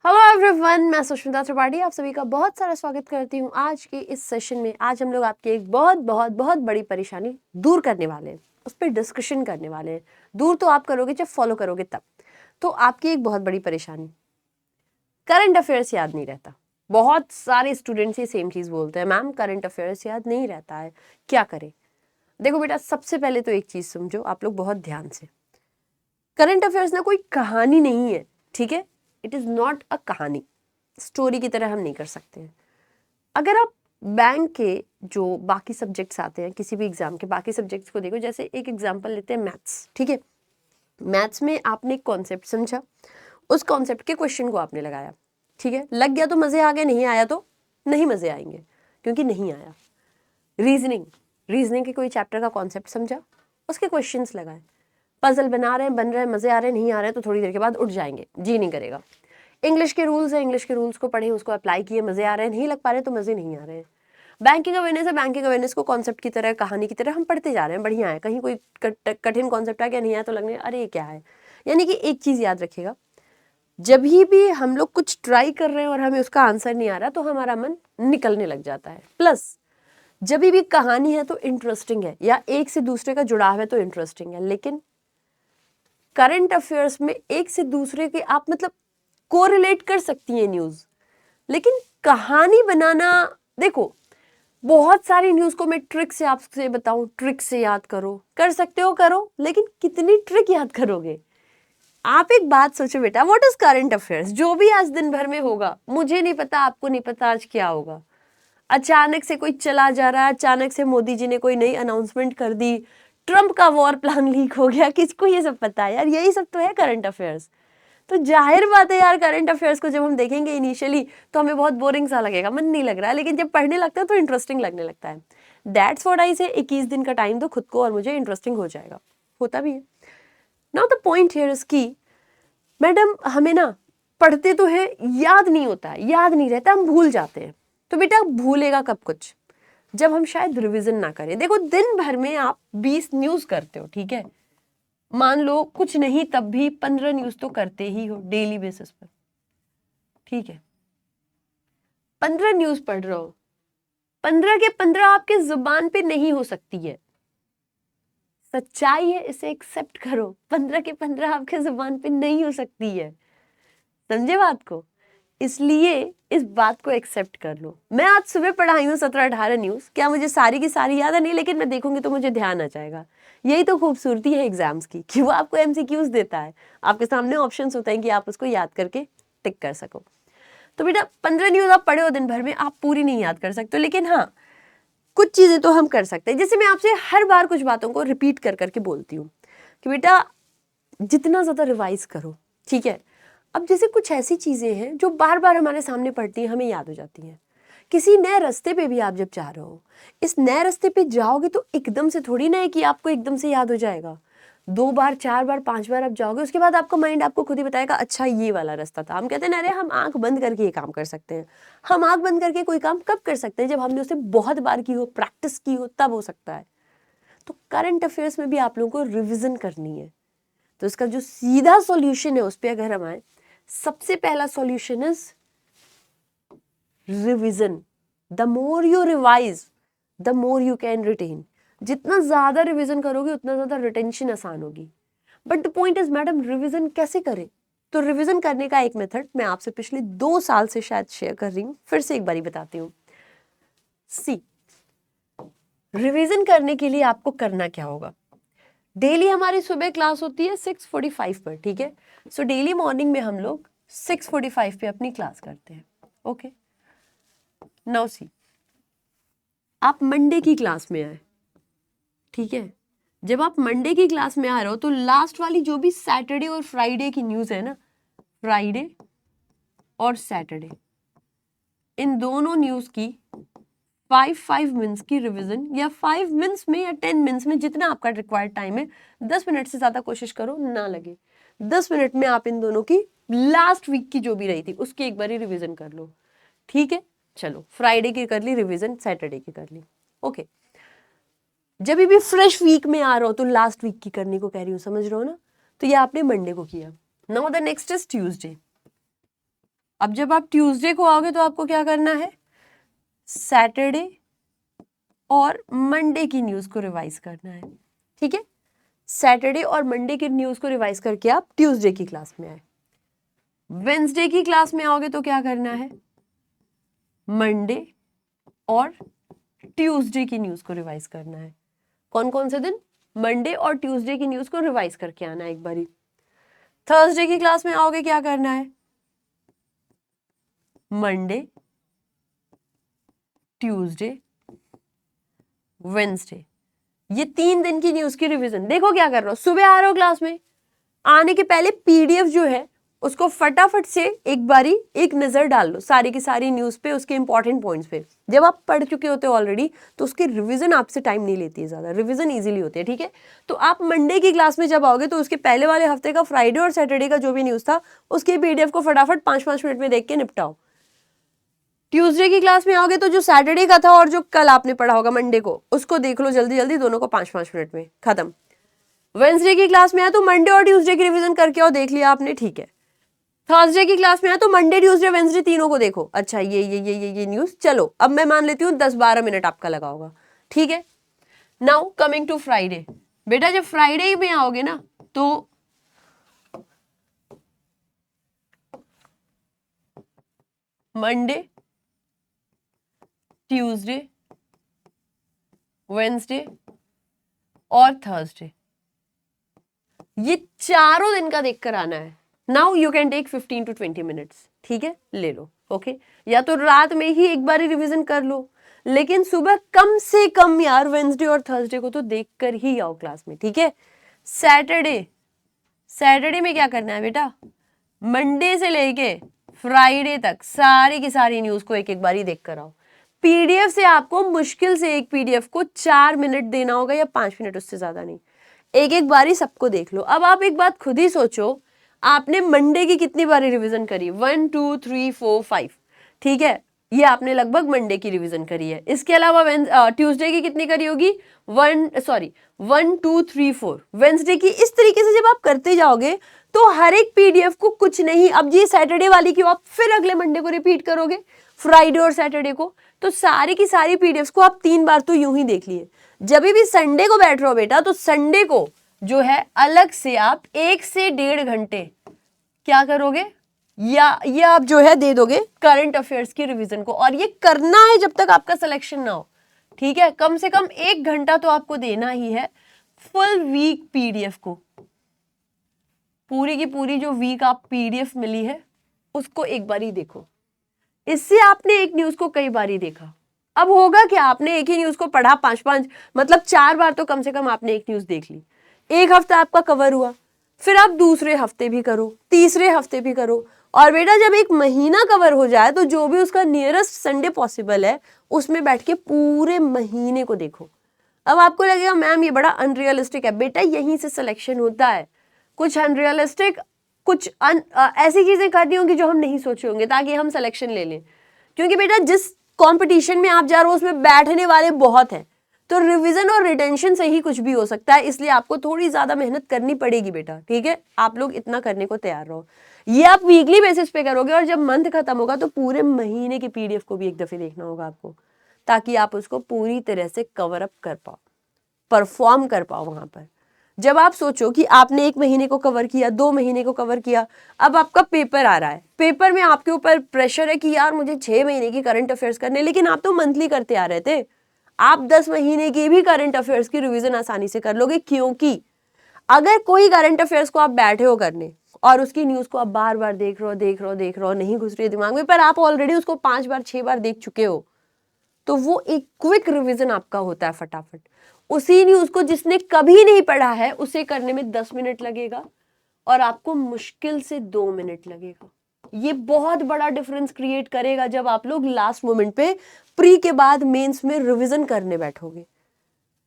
Hello everyone, मैं सुष्मिता त्रिपाठी आप सभी का बहुत सारा स्वागत करती हूँ आज के इस सेशन में। आज हम लोग आपकी एक बहुत बहुत बहुत बड़ी परेशानी दूर करने वाले हैं, उस पर डिस्कशन करने वाले हैं। दूर तो आप करोगे जब फॉलो करोगे तब। तो आपकी एक बहुत बड़ी परेशानी, करंट अफेयर्स याद नहीं रहता। बहुत सारे स्टूडेंट्स ये सेम चीज़ बोलते हैं, मैम करंट अफेयर्स याद नहीं रहता है, क्या करें। देखो बेटा, सबसे पहले तो एक चीज़ समझो आप लोग बहुत ध्यान से। करंट अफेयर्स ना कोई कहानी नहीं है, ठीक है। इट इज़ नॉट अ कहानी, स्टोरी की तरह हम नहीं कर सकते हैं। अगर आप बैंक के जो बाकी सब्जेक्ट्स आते हैं, किसी भी एग्जाम के बाकी सब्जेक्ट्स को देखो, जैसे एक एग्जांपल लेते हैं मैथ्स, ठीक है। मैथ्स में आपने एक कॉन्सेप्ट समझा, उस कॉन्सेप्ट के क्वेश्चन को आपने लगाया, ठीक है। लग गया तो मज़े आ गए, नहीं आया तो नहीं मज़े आएंगे, क्योंकि नहीं आया। रीजनिंग, रीजनिंग के कोई चैप्टर का कॉन्सेप्ट समझा, उसके क्वेश्चंस लगाए। पजल बना रहे हैं, बन रहे हैं, मज़े आ रहे हैं, नहीं आ रहे हैं तो थोड़ी देर के बाद उठ जाएंगे, जी नहीं करेगा। इंग्लिश के रूल्स है, इंग्लिश के रूल्स को पढ़े, उसको अप्लाई किए, मज़े आ रहे हैं, नहीं लग पा रहे तो मज़े नहीं आ रहे हैं। बैंकिंग अवेयरनेस है, बैंकिंग अवेयरनेस को कॉन्सेप्ट की तरह, कहानी की तरह हम पढ़ते जा रहे हैं, बढ़िया है। कहीं कोई कठिन कॉन्सेप्ट आ गया, नहीं आया तो लगने अरे ये क्या है। यानी कि एक चीज़ याद रखिएगा, जब भी हम लोग कुछ ट्राई कर रहे हैं और हमें उसका आंसर नहीं आ रहा तो हमारा मन निकलने लग जाता है। प्लस जब भी कहानी है तो इंटरेस्टिंग है, या एक से दूसरे का जुड़ाव है तो इंटरेस्टिंग है। लेकिन करंट अफेयर्स में एक से दूसरे के आप मतलब कोरिलेट कर सकती हैं न्यूज़, लेकिन कहानी बनाना, देखो बहुत सारी न्यूज़ को मैं ट्रिक से आपसे बताऊं, ट्रिक से याद करो, कर सकते हो करो, लेकिन कितनी ट्रिक याद करोगे। आप एक बात सोचो बेटा, व्हाट इज करंट अफेयर्स? जो भी आज दिन भर में होगा, मुझे नहीं पता, आपको नहीं पता आज क्या होगा। अचानक से कोई चला जा रहा है, अचानक से मोदी जी ने कोई नई अनाउंसमेंट कर दी, ट्रम्प का वॉर प्लान लीक हो गया, किसको ये सब पता है यार? यही सब तो है करंट अफेयर्स। तो जाहिर बात है यार, करंट अफेयर्स को जब हम देखेंगे इनिशियली तो हमें बहुत बोरिंग सा लगेगा, मन नहीं लग रहा है, लेकिन जब पढ़ने लगता है तो इंटरेस्टिंग लगने लगता है। दैट्स व्हाट आई से, 21 दिन का टाइम दो खुद को और मुझे इंटरेस्टिंग हो जाएगा, होता भी है। Now the point here is की मैडम, हमें ना पढ़ते तो है, याद नहीं होता है, याद नहीं रहता, हम भूल जाते हैं। तो बेटा भूलेगा कब कुछ? जब हम शायद रिवीजन ना करें। देखो दिन भर में आप 20 न्यूज करते हो, ठीक है, मान लो कुछ नहीं तब भी 15 न्यूज तो करते ही हो डेली बेसिस पर, ठीक है। 15 न्यूज पढ़ रहे हो, 15 के 15 आपके जुबान पे नहीं हो सकती है, सच्चाई है, इसे एक्सेप्ट करो। 15 के 15 आपके जुबान पे नहीं हो सकती है, समझे बात को? इसलिए इस बात को एक्सेप्ट कर लो। मैं आज सुबह पढ़ाई हूँ 17-18 न्यूज, क्या मुझे सारी की सारी याद है? नहीं, लेकिन मैं देखूंगी तो मुझे ध्यान आ जाएगा। यही तो खूबसूरती है एग्जाम्स की, कि वो आपको एमसीक्यूज देता है, आपके सामने ऑप्शंस होते हैं कि आप उसको याद करके टिक कर सको। तो बेटा 15 न्यूज आप पढ़े हो दिन भर में, आप पूरी नहीं याद कर सकते, लेकिन हाँ कुछ चीजें तो हम कर सकते हैं। जैसे मैं आपसे हर बार कुछ बातों को रिपीट कर करके बोलती हूँ कि बेटा जितना ज्यादा रिवाइज करो, ठीक है। अब जैसे कुछ ऐसी चीजें हैं जो बार बार हमारे सामने पड़ती हैं, हमें याद हो जाती हैं। किसी नए रास्ते पे भी आप जब जा रहे हो, इस नए रास्ते पे जाओगे तो एकदम से थोड़ी ना है कि आपको एकदम से याद हो जाएगा। 2 बार 4 बार 5 बार आप जाओगे, उसके बाद आपका माइंड आपको खुद ही बताएगा अच्छा ये वाला रास्ता था। हम कहते हैं ना, अरे हम आंख बंद करके ये काम कर सकते हैं। हम आंख बंद करके कोई काम कब कर सकते हैं? जब हमने उसे बहुत बार की हो, प्रैक्टिस की हो, तब हो सकता है। तो करंट अफेयर्स में भी आप लोगों को रिविजन करनी है। तो इसका जो सीधा सॉल्यूशन है उस पर अगर हम आए, सबसे पहला solution is revision. The more you revise the more you can retain. जितना ज्यादा रिविजन करोगे उतना ज्यादा रिटेंशन आसान होगी। But the point is madam, revision कैसे करें? तो रिविजन करने का एक मेथड मैं आपसे पिछले 2 साल से शायद शेयर कर रही हूँ, फिर से एक बारी बताती हूँ। सी, रिविजन करने के लिए आपको करना क्या होगा? डेली हमारी सुबह क्लास होती है 6:45 पर, ठीक है। सो डेली मॉर्निंग में हम लोग 6:45 पे अपनी क्लास करते हैं, ओके। नाउ सी, आप मंडे की क्लास में आए, ठीक है। जब आप मंडे की क्लास में आ रहे हो तो लास्ट वाली जो भी सैटरडे और फ्राइडे की न्यूज है ना, फ्राइडे और सैटरडे, इन दोनों न्यूज की 5 मिनट्स की रिवीजन, या 5 मिनट्स में या 10 मिनट्स में, जितना आपका रिक्वायर्ड टाइम है, 10 मिनट से ज्यादा कोशिश करो ना लगे। 10 मिनट में आप इन दोनों की लास्ट वीक की जो भी रही थी उसकी एक बार रिवीजन कर लो, ठीक है। चलो फ्राइडे की कर ली रिवीजन, सैटरडे की कर ली, ओके। जब भी फ्रेश वीक में आ रहा हो तो लास्ट वीक की करने को कह रही हूँ, समझ रहे हो ना? तो ये आपने मंडे को किया। Now the next is Tuesday. अब जब आप ट्यूसडे को आओगे तो आपको क्या करना है, सैटरडे और मंडे की न्यूज को रिवाइज करना है। ठीक है, सैटरडे और मंडे की न्यूज को रिवाइज करके आप ट्यूसडे की क्लास में आए। वेंसडे की क्लास में आओगे तो क्या करना है, मंडे और ट्यूसडे की न्यूज को रिवाइज करना है। कौन कौन से दिन, मंडे और ट्यूसडे की न्यूज को रिवाइज करके आना है एक बारी। थर्सडे की क्लास में आओगे क्या करना है, मंडे, ट्यूसडे, वेंसडे, ये 3 दिन की न्यूज की रिवीजन। देखो क्या कर रहा हो, सुबह आ रहे हो क्लास में, आने के पहले पीडीएफ जो है उसको फटाफट से एक बारी एक नजर डाल लो सारी की सारी न्यूज पे, उसके इंपॉर्टेंट पॉइंट्स पे। जब आप पढ़ चुके होते हो ऑलरेडी तो उसकी रिवीजन आपसे टाइम नहीं लेती है ज्यादा, रिवीजन इजीली होती है। ठीक है, तो आप मंडे की क्लास में जब आओगे तो उसके पहले वाले हफ्ते का फ्राइडे और सैटरडे का जो भी न्यूज था उसके पीडीएफ को फटाफट 5-5 मिनट में देख के निपटाओ। ट्यूसडे की क्लास में आओगे तो जो सैटरडे का था और जो कल आपने पढ़ा होगा मंडे को, उसको देख लो जल्दी जल्दी, दोनों को 5-5 मिनट में खत्म। वेंसडे की क्लास में आया तो मंडे और ट्यूसडे की रिवीजन करके आओ, देख लिया आपने, ठीक है। थर्सडे की क्लास में आया तो मंडे ट्यूसडे वेंसडे तीनों को देखो, अच्छा ये न्यूज, चलो अब मैं मान लेती हूँ 10-12 मिनट आपका लगा होगा। ठीक है, नाउ कमिंग टू फ्राइडे। बेटा जब फ्राइडे में आओगे ना तो मंडे, ट्यूसडे, वेंसडे और थर्सडे, ये चारों दिन का देखकर आना है। Now you can take 15 to 20 minutes. ठीक है, ले लो, ओके। या तो रात में ही एक बार रिवीजन कर लो, लेकिन सुबह कम से कम यार वेंसडे और थर्सडे को तो देख कर ही आओ क्लास में। ठीक है, सैटरडे में क्या करना है बेटा, मंडे से लेके फ्राइडे तक सारी की सारी न्यूज को एक एक बारी देख कर आओ। पीडीएफ से आपको मुश्किल से एक पीडीएफ को 4 मिनट देना होगा या 5 मिनट, उससे ज्यादा नहीं। एक एक बारी सबको देख लो। अब आप एक बात खुद ही सोचो, आपने मंडे की कितनी बारी रिवीजन करी, 1 2 3 4 5। ठीक है, ये आपने लगभग मंडे की रिवीजन करी है। इसके अलावा ट्यूसडे की कितनी करी होगी, 1 2 3 4। वेंसडे की। इस तरीके से जब आप करते जाओगे तो हर एक पीडीएफ को कुछ नहीं, अब ये सैटरडे वाली की आप फिर अगले मंडे को रिपीट करोगे, फ्राइडे और सैटरडे को, तो सारी की सारी पीडीएफ को आप 3 बार तो यूं ही देख लिए। जब भी संडे को बैठ रहे हो बेटा तो संडे को जो है अलग से आप 1 से 1.5 घंटे क्या करोगे, या ये आप जो है दे दोगे करंट अफेयर्स की रिवीजन को, और ये करना है जब तक आपका सिलेक्शन ना हो। ठीक है, कम से कम 1 घंटा तो आपको देना ही है फुल वीक पीडीएफ को। पूरी की पूरी जो वीक आप पीडीएफ मिली है उसको एक बार ही देखो। इससे आपने एक न्यूज को कई बार ही देखा। अब होगा क्या, आपने एक ही न्यूज को पढ़ा 5-5, मतलब 4 बार तो कम से कम आपने एक न्यूज देख ली। एक हफ्ता आपका कवर हुआ, फिर आप दूसरे हफ्ते भी करो, तीसरे हफ्ते भी करो, और बेटा जब 1 महीना कवर हो जाए तो जो भी उसका नियरेस्ट संडे पॉसिबल है उसमें बैठ के पूरे महीने को देखो। अब आपको लगेगा मैम ये बड़ा अनरियलिस्टिक है, बेटा यहीं से सिलेक्शन होता है। कुछ अनरियलिस्टिक, कुछ ऐसी चीजें करनी होंगी जो हम नहीं सोचे होंगे ताकि हम सिलेक्शन ले लें। क्योंकि बेटा जिस कंपटीशन में आप जा रहे हो उसमें बैठने वाले बहुत हैं, तो रिवीजन और रिटेंशन से ही कुछ भी हो सकता है, इसलिए आपको थोड़ी ज्यादा मेहनत करनी पड़ेगी बेटा। ठीक है, आप लोग इतना करने को तैयार रहो। ये आप वीकली बेसिस पे करोगे, और जब मंथ खत्म होगा तो पूरे महीने की पीडीएफ को भी एक दफे देखना होगा आपको, ताकि आप उसको पूरी तरह से कवर अप कर पाओ, परफॉर्म कर पाओ वहां पर। जब आप सोचो कि आपने 1 महीने को कवर किया, 2 महीने को कवर किया, अब आपका पेपर आ रहा है, पेपर में आपके ऊपर प्रेशर है कि यार मुझे 6 महीने की करंट अफेयर्स करने, लेकिन आप तो मंथली करते आ रहे थे। आप 10 महीने की भी करंट अफेयर्स की रिवीजन आसानी से कर लोगे, क्योंकि अगर कोई करंट अफेयर्स को आप बैठे हो करने और उसकी न्यूज को आप बार बार देख रहे हो, नहीं घुस रही है दिमाग में, पर आप ऑलरेडी उसको 5 बार 6 बार देख चुके हो, तो वो एक क्विक रिवीजन आपका होता है फटाफट। उसी न्यूज को जिसने कभी नहीं पढ़ा है उसे करने में 10 मिनट लगेगा और आपको मुश्किल से 2 मिनट लगेगा। ये बहुत बड़ा डिफरेंस क्रिएट करेगा जब आप लोग लास्ट मोमेंट पे प्री के बाद मेंस में रिवीजन करने बैठोगे।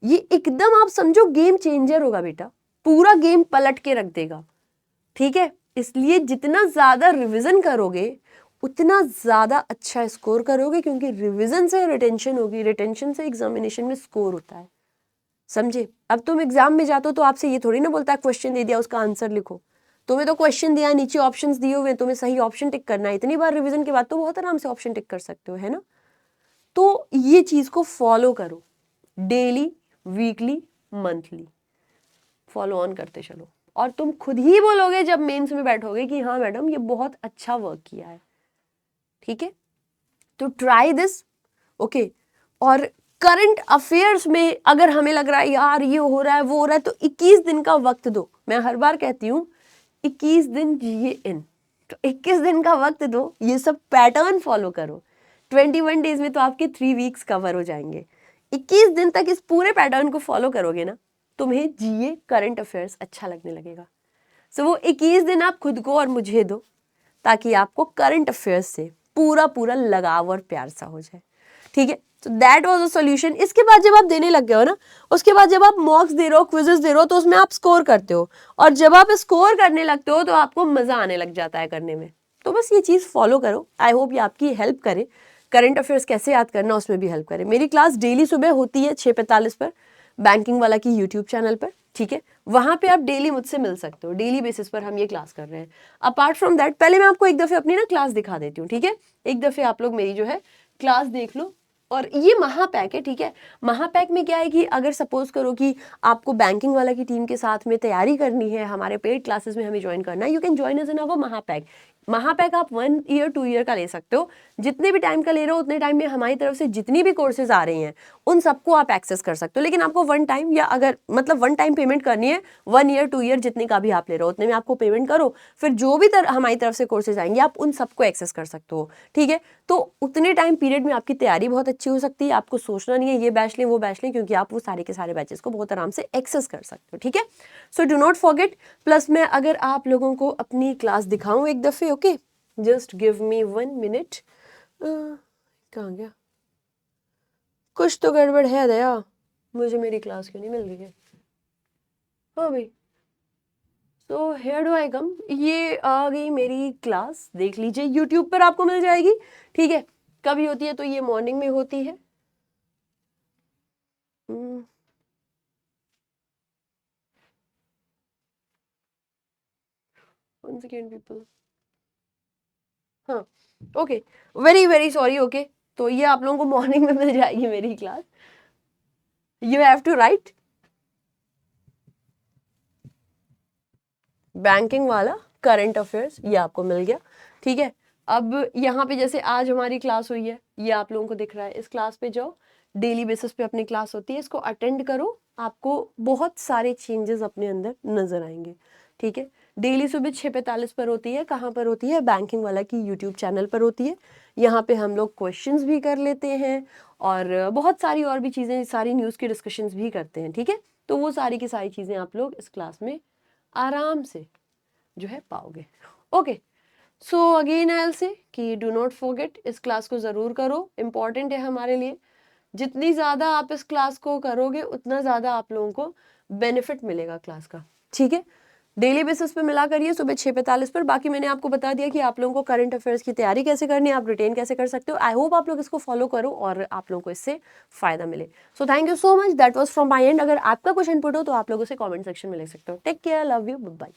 ये एकदम आप समझो गेम चेंजर होगा बेटा, पूरा गेम पलट के रख देगा। ठीक है, इसलिए जितना ज्यादा रिवीजन करोगे उतना ज्यादा अच्छा स्कोर करोगे, क्योंकि रिवीजन से रिटेंशन होगी, रिटेंशन से एग्जामिनेशन में स्कोर होता है। समझे? अब तुम एग्जाम में जाते हो तो आपसे ये थोड़ी ना बोलता है क्वेश्चन दे दिया उसका आंसर लिखो, तुम्हें तो क्वेश्चन दिया, नीचे ऑप्शंस दिए हुए, तुम्हें सही ऑप्शन टिक करना है। इतनी बार रिवीजन के बाद तो बहुत आराम से ऑप्शन टिक कर सकते हो, है ना। तो ये चीज को फॉलो करो, daily, weekly, monthly follow on करते चलो, और तुम खुद ही बोलोगे जब मेंस में बैठोगे कि हाँ मैडम ये बहुत अच्छा वर्क किया है। ठीक है, तो ट्राई दिस। ओके, और करंट अफेयर्स में अगर हमें लग रहा है यार ये हो रहा है वो हो रहा है, तो 21 दिन का वक्त दो। मैं हर बार कहती हूँ 21 दिन जिए इन, तो 21 दिन का वक्त दो, ये सब पैटर्न फॉलो करो। 21 डेज में तो आपके 3 वीक्स कवर हो जाएंगे। 21 दिन तक इस पूरे पैटर्न को फॉलो करोगे ना, तुम्हें जिए करंट अफेयर्स अच्छा लगने लगेगा। सो वो 21 दिन आप खुद को और मुझे दो, ताकि आपको करंट अफेयर्स से पूरा पूरा लगाव और प्यार सा हो जाए। ठीक है, तो दैट वाज अ सॉल्यूशन। इसके बाद जब आप देने लग गए हो ना, उसके बाद जब आप मॉक्स दे रहे हो, क्विजेस दे रहे हो, तो उसमें आप स्कोर करते हो, और जब आप स्कोर करने लगते हो तो आपको मजा आने लग जाता है करने में। तो बस ये चीज फॉलो करो, आई होप ये आपकी हेल्प करे। करंट अफेयर्स कैसे याद करना उसमें भी हेल्प करे। मेरी क्लास डेली सुबह होती है 6:45 पर, बैंकिंग वाला की यूट्यूब चैनल पर। ठीक है, वहां पे आप डेली मुझसे मिल सकते हो, डेली बेसिस पर हम ये क्लास कर रहे हैं। अपार्ट फ्रॉम दैट, पहले मैं आपको एक दफे अपनी ना क्लास दिखा देती हूँ। ठीक है, एक दफे आप लोग मेरी जो है क्लास देख लो। और ये महापैक है। ठीक है, महापैक में क्या है कि अगर सपोज करो कि आपको बैंकिंग वाला की टीम के साथ में तैयारी करनी है, हमारे पेड क्लासेस में हमें ज्वाइन करना है, यू कैन ज्वाइन अस इन अवर महापैक। महापैक आप 1 ईयर 2 ईयर का ले सकते हो। जितने भी टाइम का ले रहे हो उतने टाइम में हमारी तरफ से जितनी भी कोर्सेज आ रही हैं उन सबको आप एक्सेस कर सकते हो। लेकिन आपको 1 टाइम, या अगर मतलब 1 टाइम पेमेंट करनी है, 1 ईयर 2 ईयर जितने का भी आप ले रहे हो उतने में आपको पेमेंट करो, फिर जो भी हमारी तरफ से कोर्सेज आएंगे आप उन सबको एक्सेस कर सकते हो। ठीक है, तो उतने टाइम पीरियड में आपकी तैयारी बहुत अच्छी हो सकती है। आपको सोचना नहीं है ये बैच लें वो बैच लें, क्योंकि आप वो सारे के सारे बैचेस को बहुत आराम से एक्सेस कर सकते हो। ठीक है, so do not forget. Plus मैं अगर आप लोगों को अपनी क्लास दिखाऊं एक दफे, okay, just give me 1 minute. कहाँ गया, कुछ तो गड़बड़ है दया, मुझे मेरी क्लास क्यों नहीं मिल रही है। हाँ भाई, तो हेयर डू आई कम, ये आ गई मेरी क्लास, देख लीजिए यूट्यूब पर आपको मिल जाएगी। ठीक है, कभी होती है तो ये मॉर्निंग में होती है। once again people, हाँ, okay, very very sorry. Okay, तो ये आप लोगों को मॉर्निंग में मिल जाएगी मेरी class. You have to write banking वाला करंट अफेयर्स, ये आपको मिल गया। ठीक है, अब यहाँ पे जैसे आज हमारी क्लास हुई है, ये आप लोगों को दिख रहा है, इस क्लास पे जाओ, डेली बेसिस पे अपनी क्लास होती है, इसको अटेंड करो, आपको बहुत सारे चेंजेस अपने अंदर नजर आएंगे। ठीक है, डेली सुबह 6:45 पर होती है। कहाँ पर होती है? बैंकिंग वाला की यूट्यूब चैनल पर होती है। यहाँ पे हम लोग क्वेश्चंस भी कर लेते हैं, और बहुत सारी और भी चीज़ें, सारी न्यूज़ की डिस्कशंस भी करते हैं। ठीक है, तो वो सारी की सारी चीज़ें आप लोग इस क्लास में आराम से जो है पाओगे। Okay, so again I will say कि डू नॉट फॉरगेट, इस क्लास को ज़रूर करो, इम्पॉर्टेंट है हमारे लिए। जितनी ज़्यादा आप इस क्लास को करोगे उतना ज़्यादा आप लोगों को बेनिफिट मिलेगा क्लास का। ठीक है, डेली बेसिस पे मिला करिए सुबह 6:45 पर। बाकी मैंने आपको बता दिया कि आप लोगों को करंट अफेयर्स की तैयारी कैसे करनी है, आप रिटेन कैसे कर सकते हो। आई होप आप लोग इसको फॉलो करो और आप लोगों को इससे फायदा मिले। So thank you so much, that was from my and. अगर आपका कुछ इनपुट हो तो आप लोग उसे कमेंट सेक्शन में लिख सकते हो। Take care, love you, bye bye.